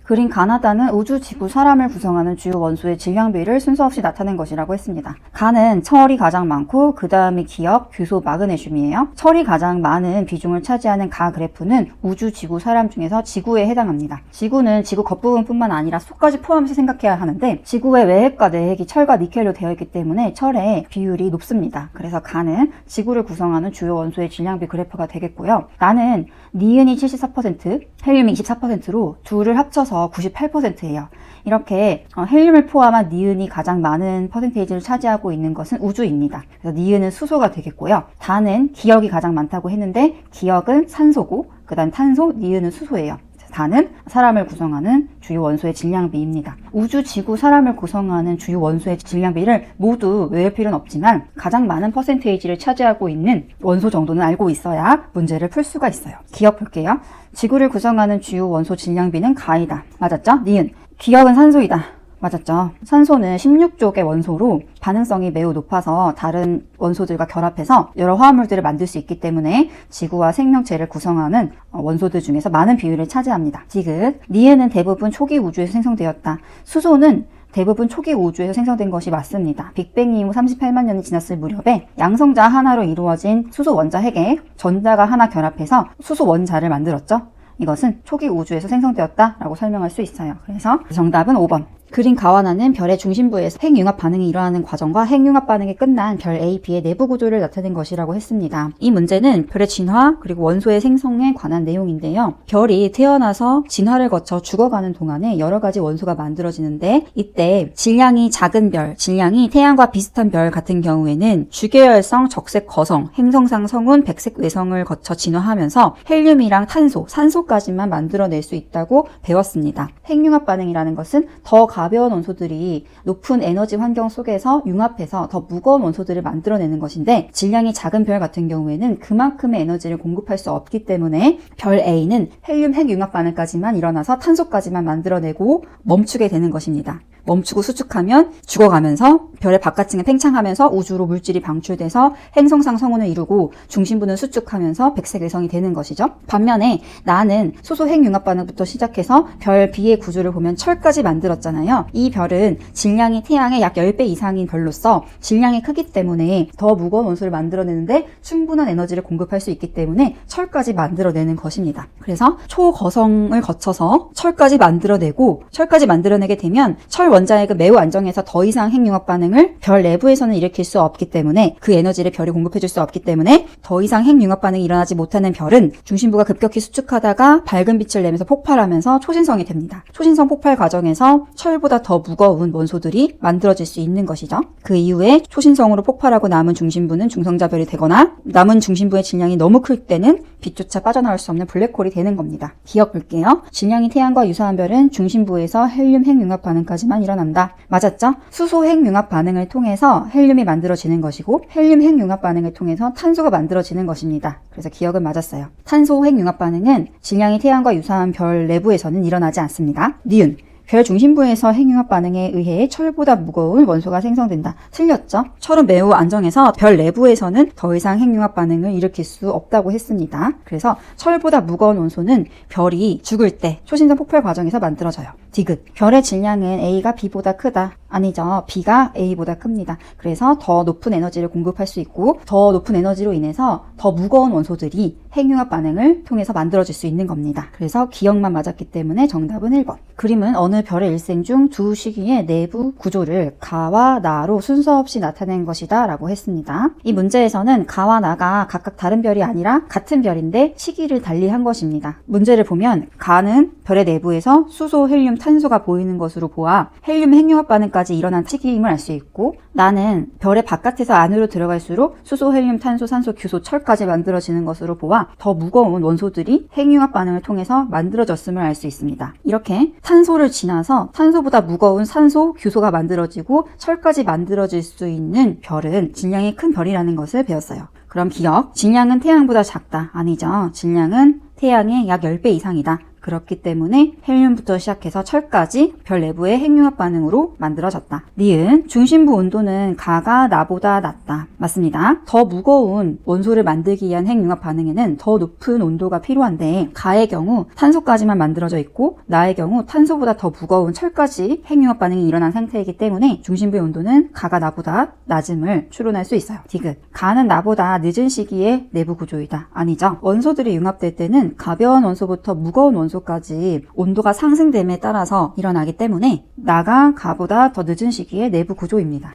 그린 가나다는 우주, 지구, 사람을 구성하는 주요 원소의 질량비를 순서 없이 나타낸 것이라고 했습니다. 가는 철이 가장 많고 그 다음이 기역, 규소, 마그네슘이에요. 철이 가장 많은 비중을 차지하는 가 그래프는 우주, 지구, 사람 중에서 지구에 해당합니다. 지구는 지구 겉부분뿐만 아니라 속까지 포함해서 생각해야 하는데 지구의 외핵과 내핵이 철과 니켈로 되어 있기 때문에 철의 비율이 높습니다. 그래서 가는 지구를 구성하는 주요 원소의 질량비 그래프가 되겠고요. 나는 니은이 74%, 헬륨이 24%로 둘을 합쳐서 98%예요. 이렇게 헬륨을 포함한 니은이 가장 많은 퍼센테이지를 차지하고 있는 것은 우주입니다. 그래서 니은은 수소가 되겠고요. 다는 기역이 가장 많다고 했는데 기역은 산소고 그 다음 탄소, 니은은 수소예요. 다는 사람을 구성하는 주요 원소의 질량비입니다. 우주, 지구, 사람을 구성하는 주요 원소의 질량비를 모두 외울 필요는 없지만 가장 많은 퍼센테이지를 차지하고 있는 원소 정도는 알고 있어야 문제를 풀 수가 있어요. 기억 볼게요. 지구를 구성하는 주요 원소 질량비는 가이다. 맞았죠? 니은. 기역은 산소이다. 맞았죠? 산소는 16족의 원소로 반응성이 매우 높아서 다른 원소들과 결합해서 여러 화합물들을 만들 수 있기 때문에 지구와 생명체를 구성하는 원소들 중에서 많은 비율을 차지합니다. 디귿. 니은은 대부분 초기 우주에서 생성되었다. 수소는 대부분 초기 우주에서 생성된 것이 맞습니다. 빅뱅 이후 38만 년이 지났을 무렵에 양성자 하나로 이루어진 수소 원자 핵에 전자가 하나 결합해서 수소 원자를 만들었죠. 이것은 초기 우주에서 생성되었다라고 설명할 수 있어요. 그래서 정답은 5번. 그린 가와나는 별의 중심부에서 핵융합 반응이 일어나는 과정과 핵융합 반응이 끝난 별 A, B의 내부 구조를 나타낸 것이라고 했습니다. 이 문제는 별의 진화 그리고 원소의 생성에 관한 내용인데요. 별이 태어나서 진화를 거쳐 죽어가는 동안에 여러 가지 원소가 만들어지는데 이때 질량이 작은 별, 질량이 태양과 비슷한 별 같은 경우에는 주계열성, 적색 거성, 행성상 성운, 백색 외성을 거쳐 진화하면서 헬륨이랑 탄소, 산소까지만 만들어낼 수 있다고 배웠습니다. 핵융합 반응이라는 것은 더 가벼운 원소들이 높은 에너지 환경 속에서 융합해서 더 무거운 원소들을 만들어내는 것인데 질량이 작은 별 같은 경우에는 그만큼의 에너지를 공급할 수 없기 때문에 별 A는 헬륨 핵융합 반응까지만 일어나서 탄소까지만 만들어내고 멈추게 되는 것입니다. 멈추고 수축하면 죽어가면서 별의 바깥층에 팽창하면서 우주로 물질이 방출돼서 행성상 성운을 이루고 중심부는 수축하면서 백색 외성이 되는 것이죠. 반면에 나는 수소 핵융합 반응부터 시작해서 별 B의 구조를 보면 철까지 만들었잖아요. 이 별은 질량이 태양의 약 10배 이상인 별로서 질량이 크기 때문에 더 무거운 원소를 만들어내는데 충분한 에너지를 공급할 수 있기 때문에 철까지 만들어내는 것입니다. 그래서 초거성을 거쳐서 철까지 만들어내게 되면 철 원자핵은 매우 안정해서 더 이상 핵융합 반응을 별 내부에서는 일으킬 수 없기 때문에 그 에너지를 별이 공급해줄 수 없기 때문에 더 이상 핵융합 반응이 일어나지 못하는 별은 중심부가 급격히 수축하다가 밝은 빛을 내면서 폭발하면서 초신성이 됩니다. 초신성 폭발 과정에서 철보다 더 무거운 원소들이 만들어질 수 있는 것이죠. 그 이후에 초신성으로 폭발하고 남은 중심부는 중성자별이 되거나 남은 중심부의 질량이 너무 클 때는 빛조차 빠져나올 수 없는 블랙홀이 되는 겁니다. 기억 볼게요. 질량이 태양과 유사한 별은 중심부에서 헬륨 핵융합 반응까지만 일어난다. 맞았죠? 수소 핵융합 반응을 통해서 헬륨이 만들어지는 것이고 헬륨 핵융합 반응을 통해서 탄소가 만들어지는 것입니다. 그래서 기억은 맞았어요. 탄소 핵융합 반응은 질량이 태양과 유사한 별 내부에서는 일어나지 않습니다. 니은. 별 중심부에서 핵융합 반응에 의해 철보다 무거운 원소가 생성된다. 틀렸죠? 철은 매우 안정해서 별 내부에서는 더 이상 핵융합 반응을 일으킬 수 없다고 했습니다. 그래서 철보다 무거운 원소는 별이 죽을 때 초신성 폭발 과정에서 만들어져요. 디귿. 별의 질량은 A가 B보다 크다. 아니죠. B가 A보다 큽니다. 그래서 더 높은 에너지를 공급할 수 있고 더 높은 에너지로 인해서 더 무거운 원소들이 핵융합 반응을 통해서 만들어질 수 있는 겁니다. 그래서 기억만 맞았기 때문에 정답은 1번. 그림은 어느 별의 일생 중 두 시기의 내부 구조를 가와 나로 순서 없이 나타낸 것이다 라고 했습니다. 이 문제에서는 가와 나가 각각 다른 별이 아니라 같은 별인데 시기를 달리한 것입니다. 문제를 보면 가는 별의 내부에서 수소, 헬륨, 탄소가 보이는 것으로 보아 헬륨 핵융합 반응까지 일어난 시기임을 알 수 있고 나는 별의 바깥에서 안으로 들어갈수록 수소, 헬륨, 탄소, 산소, 규소, 철까지 만들어지는 것으로 보아 더 무거운 원소들이 핵융합 반응을 통해서 만들어졌음을 알 수 있습니다. 이렇게 탄소를 지나서 탄소보다 무거운 산소, 규소가 만들어지고 철까지 만들어질 수 있는 별은 질량이 큰 별이라는 것을 배웠어요. 그럼 기억, 질량은 태양보다 작다. 아니죠. 질량은 태양의 약 10배 이상이다. 그렇기 때문에 헬륨부터 시작해서 철까지 별 내부의 핵융합 반응으로 만들어졌다. 니은 중심부 온도는 가가 나보다 낮다. 맞습니다. 더 무거운 원소를 만들기 위한 핵융합 반응에는 더 높은 온도가 필요한데 가의 경우 탄소까지만 만들어져 있고 나의 경우 탄소보다 더 무거운 철까지 핵융합 반응이 일어난 상태이기 때문에 중심부의 온도는 가가 나보다 낮음을 추론할 수 있어요. 디귿 가는 나보다 늦은 시기에 내부 구조이다. 아니죠. 원소들이 융합될 때는 가벼운 원소부터 무거운 원소까지 온도가 상승됨에 따라서 일어나기 때문에 나가 가보다 더 늦은 시기에 내부 구조입니다.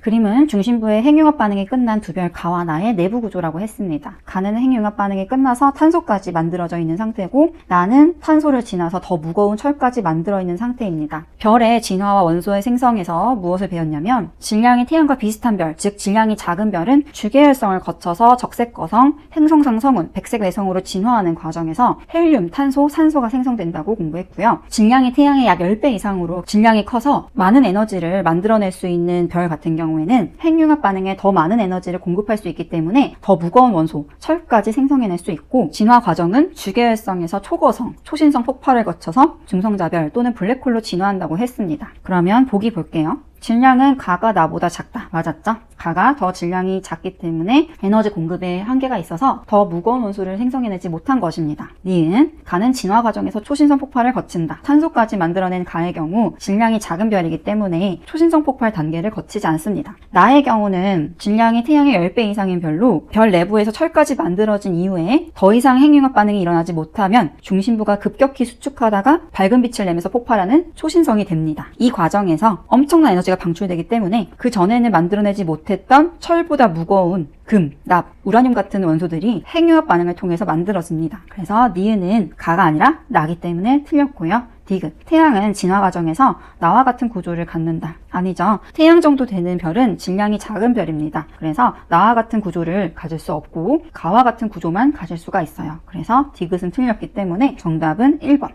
그림은 중심부의 핵융합 반응이 끝난 두 별 가와 나의 내부 구조라고 했습니다. 가는 핵융합 반응이 끝나서 탄소까지 만들어져 있는 상태고 나는 탄소를 지나서 더 무거운 철까지 만들어 있는 상태입니다. 별의 진화와 원소의 생성에서 무엇을 배웠냐면 질량이 태양과 비슷한 별, 즉 질량이 작은 별은 주계열성을 거쳐서 적색거성, 행성상 성운, 백색 외성으로 진화하는 과정에서 헬륨, 탄소, 산소가 생성된다고 공부했고요. 질량이 태양의 약 10배 이상으로 질량이 커서 많은 에너지를 만들어낼 수 있는 별 같은 경우에는 핵융합 반응에 더 많은 에너지를 공급할 수 있기 때문에 더 무거운 원소, 철까지 생성해낼 수 있고 진화 과정은 주계열성에서 초거성, 초신성 폭발을 거쳐서 중성자별 또는 블랙홀로 진화한다고 했습니다. 그러면 보기 볼게요. 질량은 가가 나보다 작다. 맞았죠? 가가 더 질량이 작기 때문에 에너지 공급에 한계가 있어서 더 무거운 원소를 생성해내지 못한 것입니다. 니은 가는 진화 과정에서 초신성 폭발을 거친다. 탄소까지 만들어낸 가의 경우 질량이 작은 별이기 때문에 초신성 폭발 단계를 거치지 않습니다. 나의 경우는 질량이 태양의 10배 이상인 별로 별 내부에서 철까지 만들어진 이후에 더 이상 핵융합 반응이 일어나지 못하면 중심부가 급격히 수축하다가 밝은 빛을 내면서 폭발하는 초신성이 됩니다. 이 과정에서 엄청난 에너지가 방출되기 때문에 그 전에는 만들어내지 못했던 철보다 무거운 금, 납, 우라늄 같은 원소들이 핵융합 반응을 통해서 만들어집니다. 그래서 니은은 가가 아니라 나기 때문에 틀렸고요. 디귿 태양은 진화 과정에서 나와 같은 구조를 갖는다. 아니죠. 태양 정도 되는 별은 질량이 작은 별입니다. 그래서 나와 같은 구조를 가질 수 없고 가와 같은 구조만 가질 수가 있어요. 그래서 디귿은 틀렸기 때문에 정답은 1번.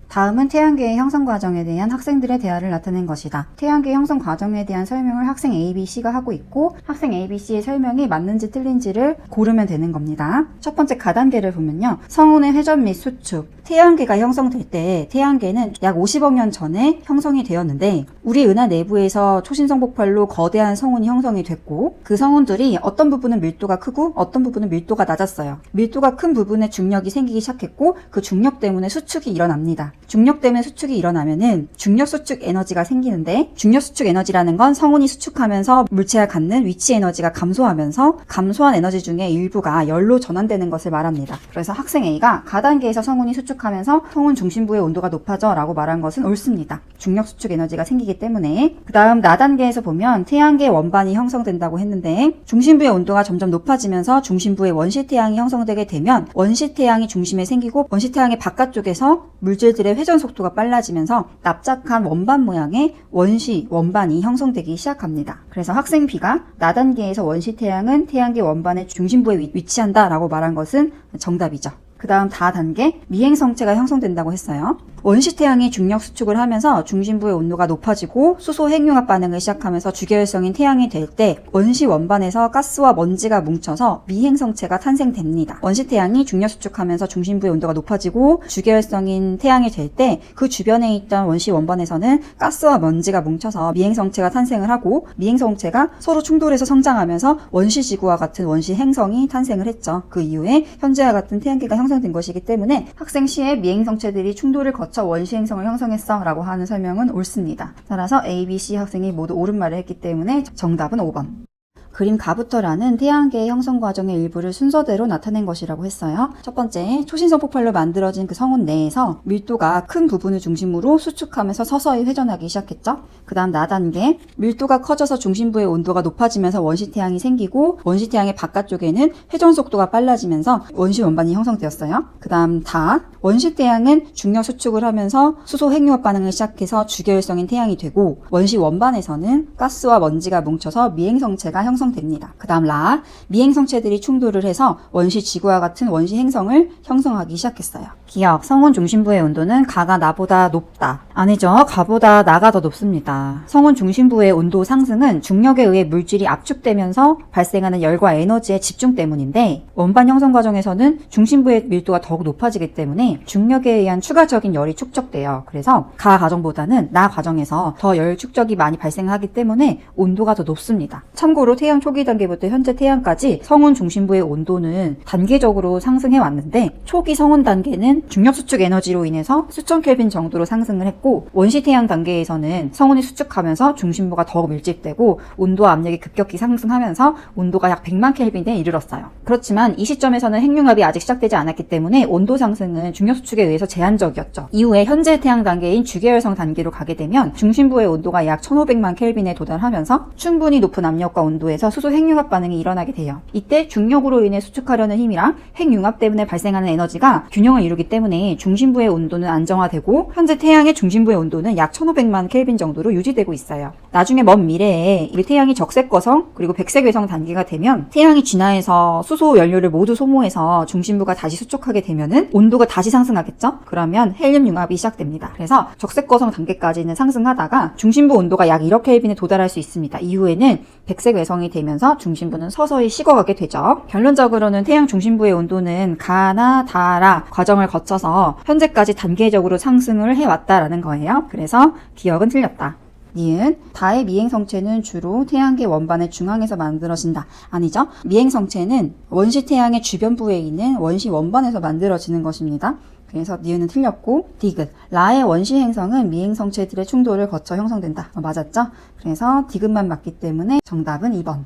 다음은 태양계의 형성 과정에 대한 학생들의 대화를 나타낸 것이다. 태양계 형성 과정에 대한 설명을 학생 A, B, C가 하고 있고 학생 A, B, C의 설명이 맞는지 틀린지를 고르면 되는 겁니다. 첫 번째 가단계를 보면요. 성운의 회전 및 수축. 태양계가 형성될 때 태양계는 약 50억 년 전에 형성이 되었는데 우리 은하 내부에서 초신성 폭발로 거대한 성운이 형성이 됐고 그 성운들이 어떤 부분은 밀도가 크고 어떤 부분은 밀도가 낮았어요. 밀도가 큰 부분에 중력이 생기기 시작했고 그 중력 때문에 수축이 일어납니다. 중력 때문에 수축이 일어나면은 중력 수축 에너지가 생기는데 중력 수축 에너지라는 건 성운이 수축하면서 물체가 갖는 위치 에너지가 감소하면서 감소한 에너지 중에 일부가 열로 전환되는 것을 말합니다. 그래서 학생 A가 가단계에서 성운이 수축하면서 성운 중심부의 온도가 높아져 라고 말한 것은 옳습니다. 중력 수축 에너지가 생기기 때문에. 그 다음 나단계에서 보면 태양계 원반이 형성된다고 했는데 중심부의 온도가 점점 높아지면서 중심부에 원시태양이 형성되게 되면 원시태양이 중심에 생기고 원시태양의 바깥쪽에서 물질들의 회전 속도가 빨라지면서 납작한 원반 모양의 원반이 형성되기 시작합니다. 그래서 학생 B가 나단계에서 원시태양은 태양계 원반의 중심부에 위치한다 라고 말한 것은 정답이죠. 그 다음 다단계 미행성체가 형성된다고 했어요. 원시태양이 중력 수축을 하면서 중심부의 온도가 높아지고 수소 핵융합 반응을 시작하면서 주계열성인 태양이 될 때 원시 원반에서 가스와 먼지가 뭉쳐서 미행성체가 탄생됩니다. 원시태양이 중력 수축하면서 중심부의 온도가 높아지고 주계열성인 태양이 될 때 그 주변에 있던 원시 원반에서는 가스와 먼지가 뭉쳐서 미행성체가 탄생을 하고 미행성체가 서로 충돌해서 성장하면서 원시지구와 같은 원시 행성이 탄생을 했죠. 그 이후에 현재와 같은 태양계가 형성된 것이기 때문에 학생 C의 미행성체들이 충돌을 거쳐 원시 행성을 형성했어 라고 하는 설명은 옳습니다. 따라서 A, B, C 학생이 모두 옳은 말을 했기 때문에 정답은 5번. 그림 가부터라는 태양계의 형성 과정의 일부를 순서대로 나타낸 것이라고 했어요. 첫 번째, 초신성 폭발로 만들어진 그 성운 내에서 밀도가 큰 부분을 중심으로 수축하면서 서서히 회전하기 시작했죠. 그 다음 나단계, 밀도가 커져서 중심부의 온도가 높아지면서 원시태양이 생기고 원시태양의 바깥쪽에는 회전 속도가 빨라지면서 원시 원반이 형성되었어요. 그 다음 원시태양은 중력 수축을 하면서 수소 핵융합 반응을 시작해서 주계열성인 태양이 되고 원시 원반에서는 가스와 먼지가 뭉쳐서 미행성체가 형성 형성됩니다. 그 다음 라, 미행성체들이 충돌을 해서 원시 지구와 같은 원시 행성을 형성하기 시작했어요. 기억, 성운 중심부의 온도는 가가 나보다 높다. 아니죠. 가보다 나가 더 높습니다. 성운 중심부의 온도 상승은 중력에 의해 물질이 압축되면서 발생하는 열과 에너지의 집중 때문인데, 원반 형성 과정에서는 중심부의 밀도가 더욱 높아지기 때문에 중력에 의한 추가적인 열이 축적돼요. 그래서 가 과정보다는 나 과정에서 더 열 축적이 많이 발생하기 때문에 온도가 더 높습니다. 참고로 태양 초기 단계부터 현재 태양까지 성운 중심부의 온도는 단계적으로 상승해 왔는데, 초기 성운 단계는 중력 수축 에너지로 인해서 수천 켈빈 정도로 상승을 했고, 원시 태양 단계에서는 성운이 수축하면서 중심부가 더욱 밀집되고 온도와 압력이 급격히 상승하면서 온도가 약 100만 켈빈에 이르렀어요. 그렇지만 이 시점에서는 핵융합이 아직 시작되지 않았기 때문에 온도 상승은 중력 수축에 의해서 제한적이었죠. 이후에 현재 태양 단계인 주계열성 단계로 가게 되면 중심부의 온도가 약 1500만 켈빈에 도달하면서 충분히 높은 압력과 온도에서 수소 핵융합 반응이 일어나게 돼요. 이때 중력으로 인해 수축하려는 힘이랑 핵융합 때문에 발생하는 에너지가 균형을 이루기 때문에 중심부의 온도는 안정화되고, 현재 태양의 중심부의 온도는 약 1500만 켈빈 정도로 유지되고 있어요. 나중에 먼 미래에 이 태양이 적색 거성 그리고 백색 외성 단계가 되면, 태양이 진화해서 수소 연료를 모두 소모해서 중심부가 다시 수축하게 되면은 온도가 다시 상승하겠죠? 그러면 헬륨 융합이 시작됩니다. 그래서 적색 거성 단계까지는 상승하다가 중심부 온도가 약 1억 켈빈에 도달할 수 있습니다. 이후에는 백색 외성이 되면서 중심부는 서서히 식어가게 되죠. 결론적으로는 태양 중심부의 온도는 가나 다라 과정을 거쳐서 현재까지 단계적으로 상승을 해왔다라는 거예요. 그래서 기억은 틀렸다. 니은, 다의 미행성체는 주로 태양계 원반의 중앙에서 만들어진다. 아니죠. 미행성체는 원시 태양의 주변부에 있는 원시 원반에서 만들어지는 것입니다. 그래서 니은은 틀렸고, 디귿, 라의 원시 행성은 미행성체들의 충돌을 거쳐 형성된다. 맞았죠? 그래서 디귿만 맞기 때문에 정답은 2번.